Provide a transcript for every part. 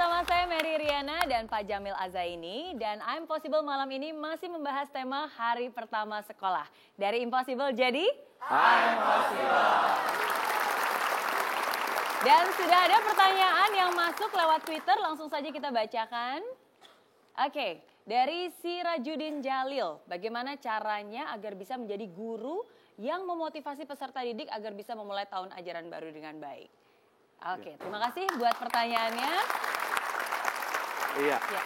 bersama saya Mary Riana dan Pak Jamil Azaini. Dan I'm Possible malam ini masih membahas tema hari pertama sekolah. Dari Impossible jadi I'm Possible. Dan sudah ada pertanyaan yang masuk lewat Twitter, langsung saja kita bacakan. Oke, dari Sirajudin Jalil, bagaimana caranya agar bisa menjadi guru yang memotivasi peserta didik agar bisa memulai tahun ajaran baru dengan baik? Oke, terima kasih buat pertanyaannya. Iya. Ya.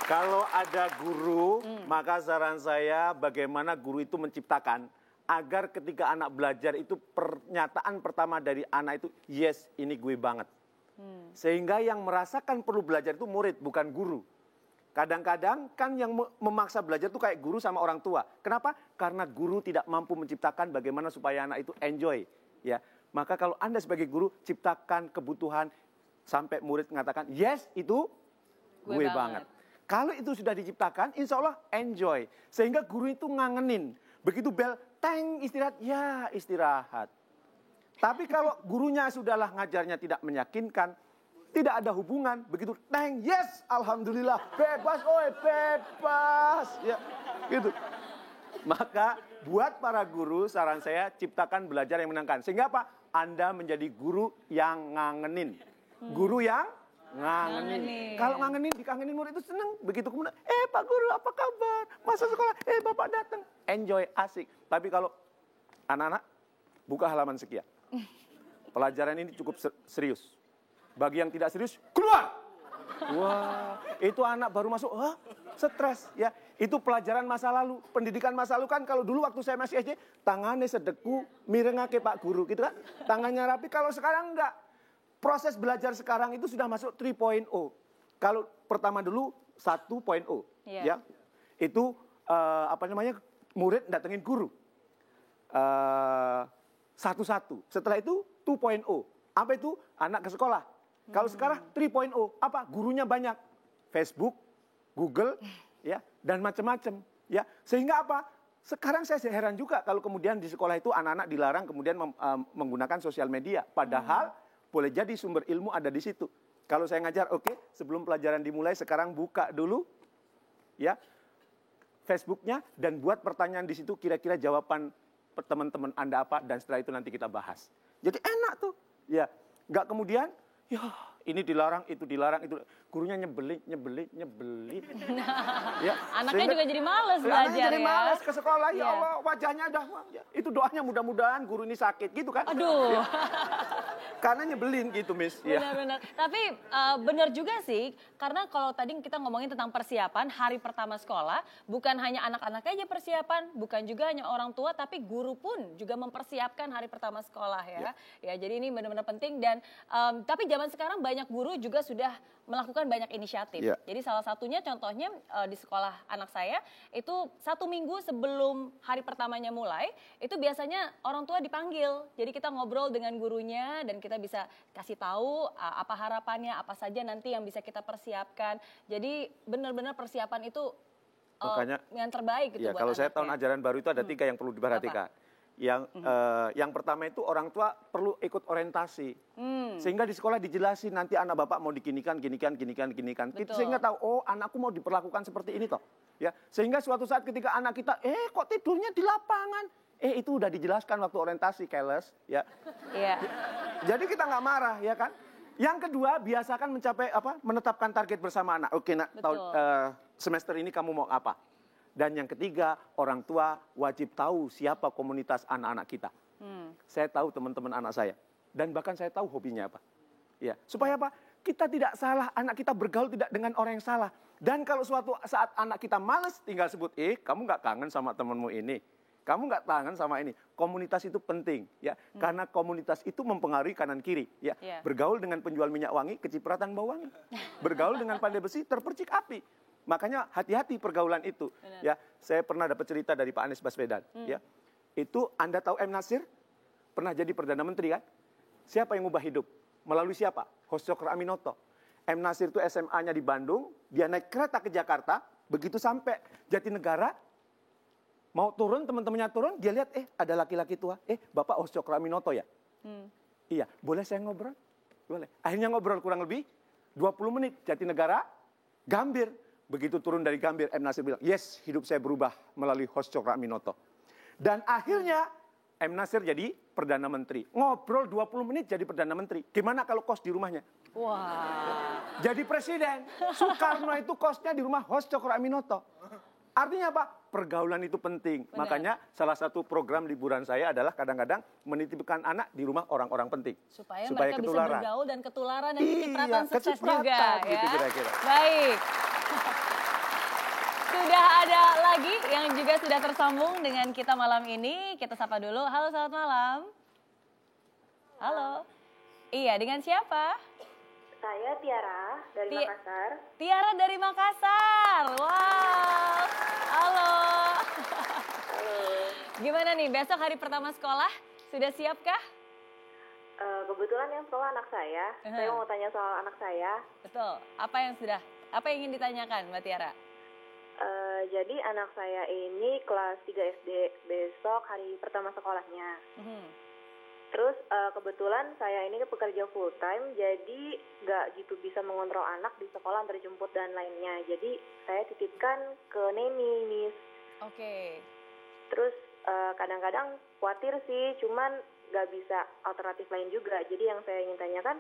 Kalau ada guru, maka saran saya bagaimana guru itu menciptakan agar ketika anak belajar itu pernyataan pertama dari anak itu, yes, ini gue banget. Sehingga yang merasakan perlu belajar itu murid, bukan guru. Kadang-kadang kan yang memaksa belajar itu kayak guru sama orang tua. Kenapa? Karena guru tidak mampu menciptakan bagaimana supaya anak itu enjoy. Ya. Maka kalau Anda sebagai guru, ciptakan kebutuhan sampai murid mengatakan, yes, itu gue banget. Kalau itu sudah diciptakan, insya Allah enjoy. Sehingga guru itu ngangenin. Begitu bel, teng, istirahat, ya istirahat. Tapi kalau gurunya sudahlah ngajarnya tidak meyakinkan, tidak ada hubungan, begitu teng, yes, alhamdulillah, bebas, oi, bebas. Ya, gitu. Maka buat para guru, saran saya ciptakan belajar yang menyenangkan. Sehingga apa? Anda menjadi guru yang ngangenin. Guru yang ngangenin. Kalau ngangenin, dikangenin murid itu seneng. Begitu kemudian, Pak Guru apa kabar? Masa sekolah, Bapak datang. Enjoy, asik. Tapi kalau anak-anak, buka halaman sekian. Pelajaran ini cukup serius. Bagi yang tidak serius, keluar! Wah, itu anak baru masuk, stres ya. Itu pelajaran masa lalu, pendidikan masa lalu kan kalau dulu waktu saya masih SD, tangannya sedeku, mirengake Pak Guru gitu kan. Tangannya rapi, kalau sekarang enggak. Proses belajar sekarang itu sudah masuk 3.0. Kalau pertama dulu 1.0 ya. Itu murid datengin guru. Satu-satu. Setelah itu 2.0. Apa itu? Anak ke sekolah. Kalau sekarang 3.0, apa? Gurunya banyak. Facebook, Google, ya, dan macam-macam, ya. Sehingga apa? Sekarang saya heran juga kalau kemudian di sekolah itu anak-anak dilarang kemudian menggunakan sosial media. Padahal boleh jadi sumber ilmu ada di situ. Kalau saya ngajar, oke, sebelum pelajaran dimulai sekarang buka dulu, ya, Facebooknya dan buat pertanyaan di situ kira-kira jawaban teman-teman Anda apa dan setelah itu nanti kita bahas. Jadi enak tuh, ya. Nggak kemudian, ya ini dilarang, itu dilarang, itu gurunya nyebelin. Ya, anaknya juga jadi males belajar ya. Jadi males ke sekolah, ya Allah wajahnya dah. Ya, itu doanya mudah-mudahan guru ini sakit gitu kan. Aduh. Ya. Karena nyebelin gitu, Miss. Benar-benar. Tapi benar juga sih, karena kalau tadi kita ngomongin tentang persiapan hari pertama sekolah, bukan hanya anak-anak aja persiapan, bukan juga hanya orang tua, tapi guru pun juga mempersiapkan hari pertama sekolah ya. Ya, jadi ini benar-benar penting dan tapi zaman sekarang banyak guru juga sudah melakukan banyak inisiatif. Jadi salah satunya contohnya di sekolah anak saya itu 1 minggu sebelum hari pertamanya mulai itu biasanya orang tua dipanggil. Jadi kita ngobrol dengan gurunya dan kita bisa kasih tahu apa harapannya, apa saja nanti yang bisa kita persiapkan. Jadi benar-benar persiapan itu makanya, yang terbaik gitu ya, buat kalau saya anaknya. tahun ajaran baru itu ada 3 yang perlu diperhatikan. Yang pertama itu orang tua perlu ikut orientasi. Sehingga di sekolah dijelasin nanti anak bapak mau diginikan, ginikan. Betul. Sehingga tahu, oh anakku mau diperlakukan seperti ini toh. Ya, sehingga suatu saat ketika anak kita, kok tidurnya di lapangan? Itu udah dijelaskan waktu orientasi, keles. Ya. Jadi kita nggak marah, ya kan? Yang kedua, biasakan menetapkan target bersama anak. Oke, nak, semester ini kamu mau apa? Dan yang ketiga, orang tua wajib tahu siapa komunitas anak-anak kita. Saya tahu teman-teman anak saya. Dan bahkan saya tahu hobinya apa. Ya, supaya apa? Kita tidak salah, anak kita bergaul tidak dengan orang yang salah. Dan kalau suatu saat anak kita malas, tinggal sebut, kamu nggak kangen sama temanmu ini. Kamu nggak kangen sama ini. Komunitas itu penting, ya. Karena komunitas itu mempengaruhi kanan kiri, ya. Bergaul dengan penjual minyak wangi, kecipratan bau wangi. Bergaul dengan pandai besi, terpercik api. Makanya hati-hati pergaulan itu. Ya, saya pernah dapat cerita dari Pak Anies Baswedan. Ya, itu Anda tahu M. Nasir pernah jadi perdana menteri kan? Siapa yang ubah hidup? Melalui siapa? Hos Cokro Aminoto. M. Nasir itu SMA-nya di Bandung, dia naik kereta ke Jakarta, begitu sampai Jatinegara, mau turun, teman-temannya turun, dia lihat, ada laki-laki tua, Bapak Hos Cokro Aminoto ya? Iya, boleh saya ngobrol? Boleh. Akhirnya ngobrol kurang lebih 20 menit Jatinegara, Gambir. Begitu turun dari Gambir, M. Nasir bilang, yes, hidup saya berubah melalui host Cokro Aminoto. Dan akhirnya M. Nasir jadi Perdana Menteri. Ngobrol 20 menit jadi Perdana Menteri. Gimana kalau kos di rumahnya? Wah. Jadi presiden. Soekarno itu kosnya di rumah host Cokro Aminoto. Artinya apa? Pergaulan itu penting. Benar. Makanya salah satu program liburan saya adalah kadang-kadang menitipkan anak di rumah orang-orang penting. Supaya mereka bisa bergaul dan ketularan dan kecipratan sukses kecipratan, juga. gitu Ya. kira-kira. Baik. Sudah ada lagi yang juga sudah tersambung dengan kita malam ini. Kita sapa dulu. Halo, selamat malam. Halo. Iya, dengan siapa? Saya Tiara dari Makassar. Tiara dari Makassar. Wow. Halo. Halo. Gimana nih, besok hari pertama sekolah? Sudah siapkah? Kebetulan yang sekolah anak saya. Saya mau tanya soal anak saya. Betul. Apa yang ingin ditanyakan, Mbak Tiara? Jadi anak saya ini kelas 3 SD, besok hari pertama sekolahnya. Terus kebetulan saya ini pekerja full time, jadi nggak gitu bisa mengontrol anak di sekolah antar jemput dan lainnya. Jadi saya titipkan ke neni, Miss. Oke. Terus kadang-kadang khawatir sih, cuman nggak bisa alternatif lain juga. Jadi yang saya ingin tanyakan,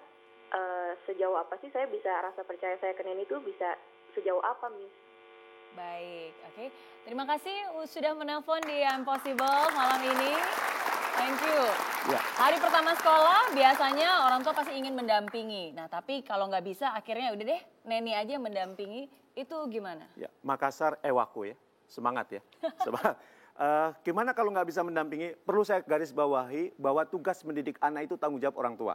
sejauh apa sih saya bisa rasa percaya saya ke neni itu bisa sejauh apa, Miss? Baik, oke. Terima kasih sudah menelpon di Impossible malam ini. Thank you. Ya. Hari pertama sekolah biasanya orang tua pasti ingin mendampingi. Nah, tapi kalau nggak bisa akhirnya udah deh neni aja yang mendampingi. Itu gimana? Ya, Makassar ewaku ya, semangat ya. Semangat. Gimana kalau nggak bisa mendampingi? Perlu saya garis bawahi bahwa tugas mendidik anak itu tanggung jawab orang tua.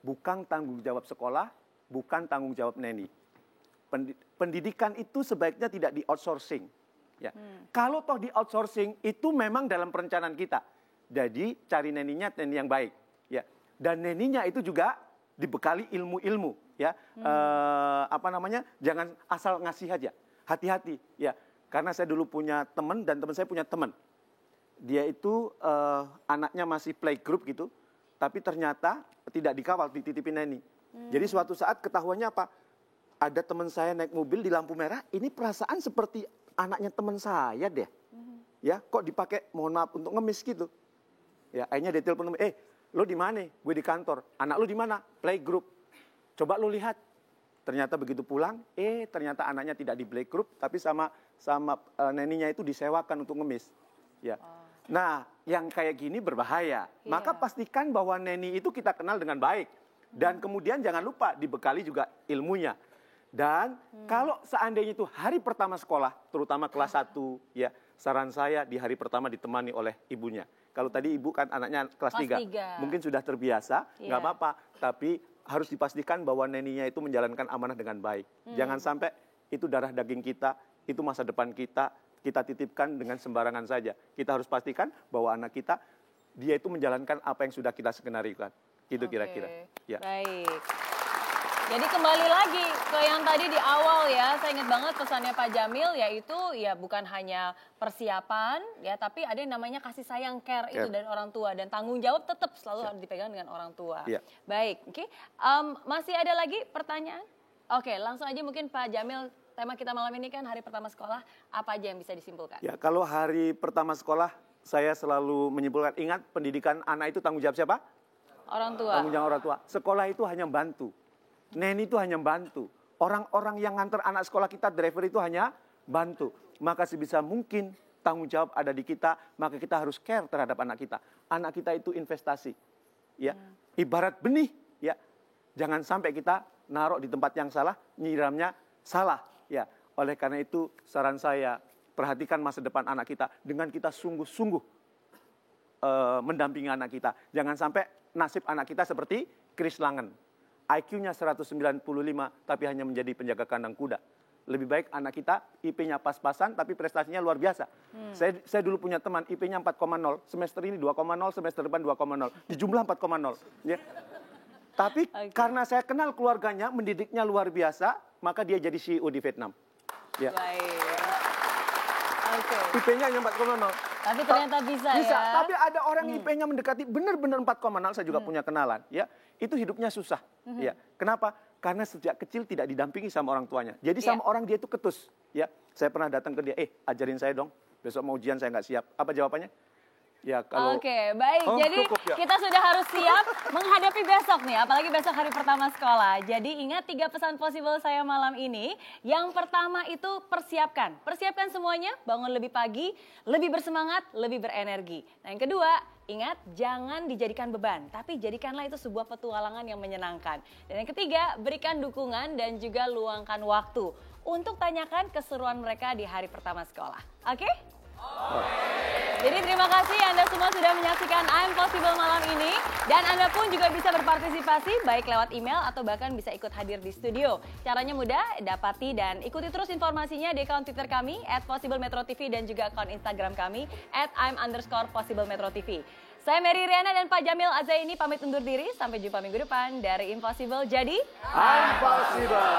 Bukan tanggung jawab sekolah, bukan tanggung jawab neni. Pendidikan itu sebaiknya tidak di outsourcing. Ya. Kalau toh di outsourcing itu memang dalam perencanaan kita. Jadi cari neninya neni yang baik. Ya. Dan neninya itu juga dibekali ilmu-ilmu. Ya. Jangan asal ngasih aja. Hati-hati. Ya. Karena saya dulu punya teman dan teman saya punya teman. Dia itu anaknya masih playgroup gitu. Tapi ternyata tidak dikawal, dititipin neni. Jadi suatu saat ketahuannya apa? Ada teman saya naik mobil di lampu merah, ini perasaan seperti anaknya teman saya deh. Ya, kok dipakai mohon maaf untuk ngemis gitu. Ya, akhirnya dia telepon, lo di mana? Gue di kantor. Anak lo di mana? Playgroup. Coba lo lihat. Ternyata begitu pulang, ternyata anaknya tidak di playgroup, tapi sama neninya itu disewakan untuk ngemis. Ya. Nah, yang kayak gini berbahaya. Maka pastikan bahwa neni itu kita kenal dengan baik. Dan kemudian jangan lupa dibekali juga ilmunya. Dan kalau seandainya itu hari pertama sekolah, terutama kelas 1, ya saran saya di hari pertama ditemani oleh ibunya. Kalau tadi ibu kan anaknya kelas 3, mungkin sudah terbiasa, nggak apa-apa. Tapi harus dipastikan bahwa neninya itu menjalankan amanah dengan baik. Jangan sampai itu darah daging kita, itu masa depan kita, kita titipkan dengan sembarangan saja. Kita harus pastikan bahwa anak kita, dia itu menjalankan apa yang sudah kita skenarikan. Gitu kira-kira. Ya. Baik. Jadi kembali lagi ke yang tadi di awal ya, saya ingat banget pesannya Pak Jamil, yaitu ya bukan hanya persiapan ya, tapi ada yang namanya kasih sayang, care itu dari orang tua, dan tanggung jawab tetap selalu harus dipegang dengan orang tua. Baik, oke. Masih ada lagi pertanyaan? Oke, langsung aja mungkin Pak Jamil, tema kita malam ini kan hari pertama sekolah, apa aja yang bisa disimpulkan? Ya, kalau hari pertama sekolah, saya selalu menyimpulkan, ingat pendidikan anak itu tanggung jawab siapa? Orang tua. Tanggung jawab orang tua. Sekolah itu hanya bantu. Neni itu hanya bantu. Orang-orang yang nganter anak sekolah kita, driver itu hanya bantu. Maka sebisa mungkin tanggung jawab ada di kita, maka kita harus care terhadap anak kita. Anak kita itu investasi. Ya, ibarat benih, ya. Jangan sampai kita naruh di tempat yang salah, nyiramnya salah, ya. Oleh karena itu saran saya, perhatikan masa depan anak kita dengan kita sungguh-sungguh mendampingi anak kita. Jangan sampai nasib anak kita seperti Chris Langen. IQ-nya 195 tapi hanya menjadi penjaga kandang kuda. Lebih baik anak kita IP-nya pas-pasan tapi prestasinya luar biasa. Saya dulu punya teman IP-nya 4,0, semester ini 2,0, semester depan 2,0. Di jumlah 4,0. Ya. Tapi karena saya kenal keluarganya, mendidiknya luar biasa, maka dia jadi CEO di Vietnam. Ya. IP-nya hanya 4,0. Tapi ternyata bisa ya. Tapi ada orang IP-nya mendekati benar-benar 4,0, saya juga punya kenalan. Ya, itu hidupnya susah. Ya, kenapa? Karena sejak kecil tidak didampingi sama orang tuanya. Jadi sama orang dia itu ketus. Ya, saya pernah datang ke dia, ajarin saya dong. Besok mau ujian saya nggak siap. Apa jawabannya? Ya kalau. Oke, baik. Jadi cukup, ya. kita sudah harus siap menghadapi besok nih, apalagi besok hari pertama sekolah. Jadi ingat 3 pesan possible saya malam ini. Yang pertama itu persiapkan. Persiapkan semuanya, bangun lebih pagi, lebih bersemangat, lebih berenergi. Nah yang kedua, ingat jangan dijadikan beban, tapi jadikanlah itu sebuah petualangan yang menyenangkan. Dan yang ketiga, berikan dukungan dan juga luangkan waktu untuk tanyakan keseruan mereka di hari pertama sekolah. Oke? Jadi terima kasih Anda semua sudah menyaksikan I'm Possible malam ini. Dan Anda pun juga bisa berpartisipasi baik lewat email atau bahkan bisa ikut hadir di studio. Caranya mudah, dapati dan ikuti terus informasinya di akun Twitter kami @possiblemetrotv dan juga akun Instagram kami @I'm_possiblemetrotv. Saya Mary Riana dan Pak Jamil Azaini pamit undur diri. Sampai jumpa minggu depan dari Impossible jadi I'm Possible.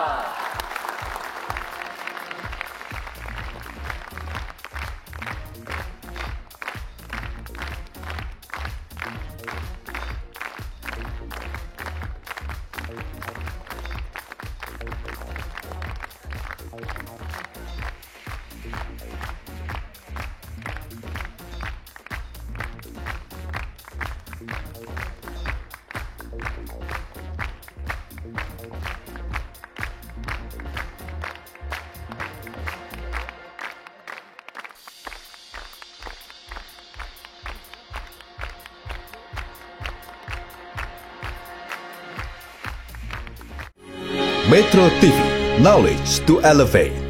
Metro TV, knowledge to elevate.